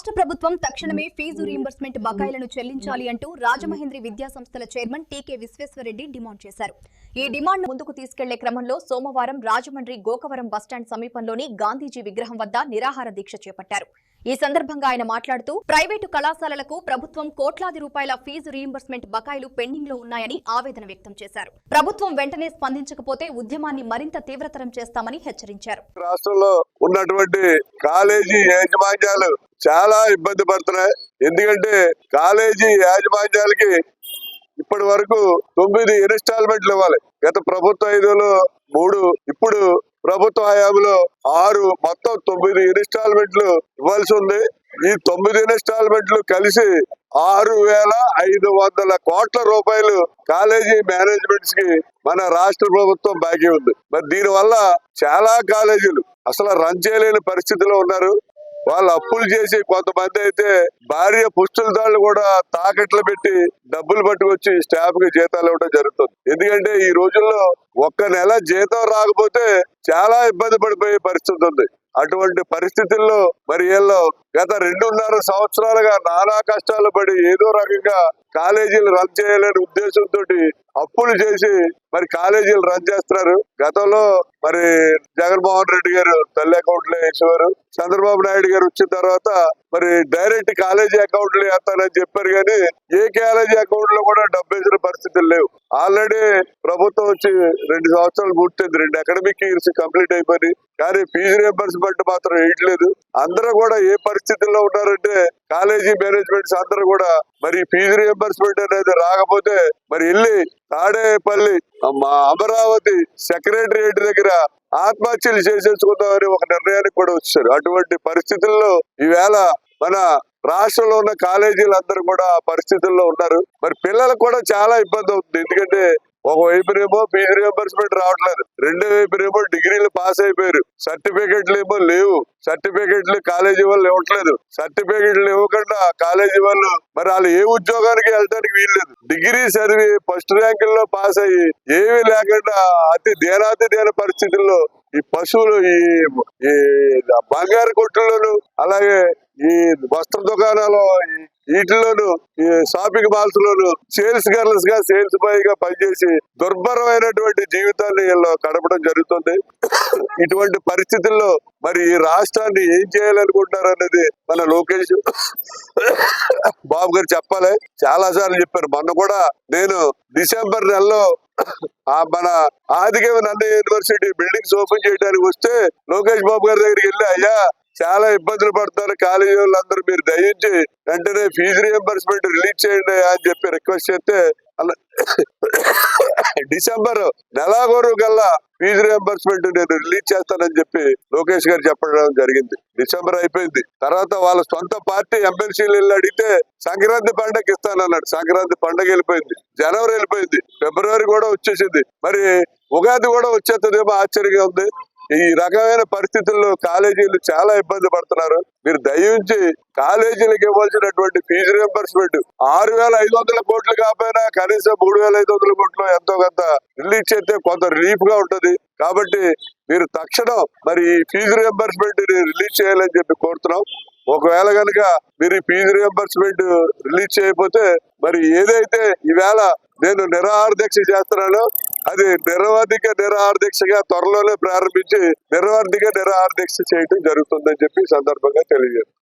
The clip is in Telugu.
రాష్ట్ర ప్రభుత్వం తక్షణమే ఫీజు రీయింబర్స్మెంట్ బకాయిలను చెల్లించాలి అంటూ రాజమహేంద్రి విద్యా సంస్థల చైర్మన్ టీకే విశ్వేశ్వరరెడ్డి డిమాండ్ చేశారు. ఈ డిమాండ్ ముందుకు తీసుకెళ్లే క్రమంలో సోమవారం రాజమండ్రి గోకవరం బస్టాండ్ సమీపంలోని గాంధీజీ విగ్రహం వద్ద నిరాహార దీక్ష చేపట్టారు. ఈ సందర్భంగా ఆయన మాట్లాడుతూ ప్రైవేటు కళాశాలలకు ప్రభుత్వం కోట్లాది రూపాయల ఫీజు రీయింబర్స్మెంట్ బకాయిలు పెండింగ్ లో ఉన్నాయని ఆవేదన వ్యక్తం చేశారు. ప్రభుత్వం వెంటనే స్పందించకపోతే ఉద్యమాన్ని మరింత తీవ్రతరం చేస్తామని హెచ్చరించారు. రాష్ట్రంలో ఉన్నటువంటి కాలేజీ యాజమాన్యాలు చాలా ఇబ్బంది పడుతున్నాయి. ఎందుకంటే కాలేజీ యాజమాన్యాలకి ఇప్పటి వరకు 9 ఇన్స్టాల్మెంట్లు ఇవ్వాలి. గత ప్రభుత్వ 5లో 3, ఇప్పుడు ప్రభుత్వ హయాంలో 6, మొత్తం 9 ఇన్స్టాల్మెంట్లు ఇవ్వాల్సి ఉంది. ఈ 9 ఇన్స్టాల్మెంట్లు కలిసి 6,500 కోట్ల రూపాయలు కాలేజీ మేనేజ్మెంట్స్ కి మన రాష్ట్ర ప్రభుత్వం బాకీ ఉంది. మరి దీని వల్ల చాలా కాలేజీలు అసలు రన్ చేయలేని పరిస్థితిలో ఉన్నారు. వాళ్ళు అప్పులు చేసి, కొంతమంది అయితే భార్య పుస్తులదాళ్ళు కూడా తాకట్లు పెట్టి డబ్బులు పట్టుకొచ్చి స్టాఫ్ కి జీతాలు ఇవ్వడం జరుగుతుంది. ఎందుకంటే ఈ రోజుల్లో ఒక్క నెల జీతం రాకపోతే చాలా ఇబ్బంది పడిపోయే పరిస్థితి ఉంది. అటువంటి పరిస్థితుల్లో మరి వీళ్ళు గత 2.5 సంవత్సరాలుగా నానా కష్టాలు పడి ఏదో రకంగా కాలేజీలు రన్ చేయాలనే ఉద్దేశంతో అప్పులు చేసి మరి కాలేజీలు రన్ చేస్తున్నారు. గతంలో మరి జగన్మోహన్ రెడ్డి గారు తల్లి అకౌంట్లో వేసేవారు. చంద్రబాబు నాయుడు గారు వచ్చిన తర్వాత మరి డైరెక్ట్ కాలేజీ అకౌంట్లు వేస్తానని చెప్పారు, కానీ ఏ కాలేజీ అకౌంట్ లో కూడా డబ్బు వేసిన పరిస్థితులు లేవు. ఆల్రెడీ ప్రభుత్వం వచ్చి 2 సంవత్సరాలు పూర్తయింది. 2 అకాడమిక్ ఇయర్స్ కంప్లీట్ అయిపోయి, కానీ ఫీజు రీయింబర్స్మెంట్ మాత్రం వేయట్లేదు. అందరూ కూడా ఏ పరిస్థితుల్లో ఉన్నారంటే కాలేజీ మేనేజ్మెంట్స్ అందరూ కూడా మరి ఫీజు రీయింబర్స్మెంట్ అనేది రాకపోతే మరి వెళ్ళి తాడేపల్లి అమరావతి సెక్రటరియట్ దగ్గర ఆత్మహత్యలు చేసేసుకుందామని ఒక నిర్ణయానికి కూడా వచ్చారు. అటువంటి పరిస్థితుల్లో ఈవేళ మన రాష్ట్రంలో ఉన్న కాలేజీలు కూడా ఆ పరిస్థితుల్లో ఉన్నారు. మరి పిల్లలకు కూడా చాలా ఇబ్బంది అవుతుంది. ఎందుకంటే ఒకవైపునేమో ఫీజు రీయింబర్స్మెంట్ రావట్లేదు, రెండో వైపునేమో డిగ్రీలు పాస్ అయిపోయారు, సర్టిఫికెట్లు ఏమో లేవు. సర్టిఫికెట్లు కాలేజీ వాళ్ళు ఇవ్వట్లేదు. సర్టిఫికెట్లు ఇవ్వకుండా కాలేజీ వాళ్ళు మరి వాళ్ళు ఏ ఉద్యోగానికి వెళ్ళడానికి వీల్లేదు. డిగ్రీ చదివి ఫస్ట్ ర్యాంకుల్లో పాస్ అయ్యి ఏమీ లేకుండా అతి దేన పరిస్థితుల్లో ఈ పశువులు, ఈ బంగారు కొట్టుల్లోను, అలాగే ఈ వస్త్ర దుకాణాలు వీటిలోను, ఈ షాపింగ్ మాల్స్ లోను సేల్స్ గర్ల్స్ గా, సేల్స్ బాయ్ గా పనిచేసి దుర్భరమైనటువంటి జీవితాన్ని వీళ్ళు గడపడం జరుగుతుంది. ఇటువంటి పరిస్థితుల్లో మరి ఈ రాష్ట్రాన్ని ఏం చేయాలనుకుంటున్నారు అనేది మన లోకేష్ బాబు గారు చెప్పాలి. చాలా సార్లు చెప్పారు. మొన్న కూడా నేను డిసెంబర్ నెలలో మన ఆదికవి నంద యూనివర్సిటీ బిల్డింగ్స్ ఓపెన్ చేయడానికి వస్తే లోకేష్ బాబు గారి దగ్గరికి వెళ్ళి, అయ్యా చాలా ఇబ్బందులు పడతారు కాలేజీ వాళ్ళందరూ, మీరు దయించి వెంటనే ఫీజు రీయింబర్స్మెంట్ రిలీజ్ చేయండి అని చెప్పి రిక్వెస్ట్ చేస్తే డిసెంబర్ నెలాఖరు కల్లా ఫీజు రీయింబర్స్మెంట్ నేను రిలీజ్ చేస్తానని చెప్పి లోకేష్ గారు చెప్పడం జరిగింది. డిసెంబర్ అయిపోయింది. తర్వాత వాళ్ళ సొంత పార్టీ ఎమ్మెల్సీలు వెళ్ళి అడిగితే సంక్రాంతి పండగ ఇస్తానన్నాడు. సంక్రాంతి పండగ వెళ్ళిపోయింది, జనవరి వెళ్ళిపోయింది, ఫిబ్రవరి కూడా వచ్చేసింది. మరి ఉగాది కూడా వచ్చేస్తుందేమో ఆశ్చర్యంగా ఉంది. ఈ రకమైన పరిస్థితుల్లో కాలేజీలు చాలా ఇబ్బంది పడుతున్నారు. మీరు దయించి కాలేజీలకు ఇవ్వాల్సినటువంటి ఫీజు రీయింబర్స్మెంట్ 6,500 కోట్లు కాకపోయినా కనీసం 3,500 కోట్లు ఎంతో కొంత రిలీజ్ చేస్తే కొంత రిలీఫ్ గా ఉంటది. కాబట్టి మీరు తక్షణం మరి ఈ ఫీజు రీయింబర్స్మెంట్ రిలీజ్ చేయాలని చెప్పి కోరుతున్నాం. ఒకవేళ కనుక మీరు ఈ ఫీజు రీయింబర్స్మెంట్ రిలీజ్ చేయకపోతే మరి ఏదైతే ఈవేళ నేను నిరాహార దీక్ష చేస్తున్నానో అది నిరవధిక నిరాహార దీక్షగా త్వరలోనే ప్రారంభించి నిరవధిక నిరాహార దీక్ష చేయడం జరుగుతుందని చెప్పి సందర్భంగా తెలియజేస్తాను.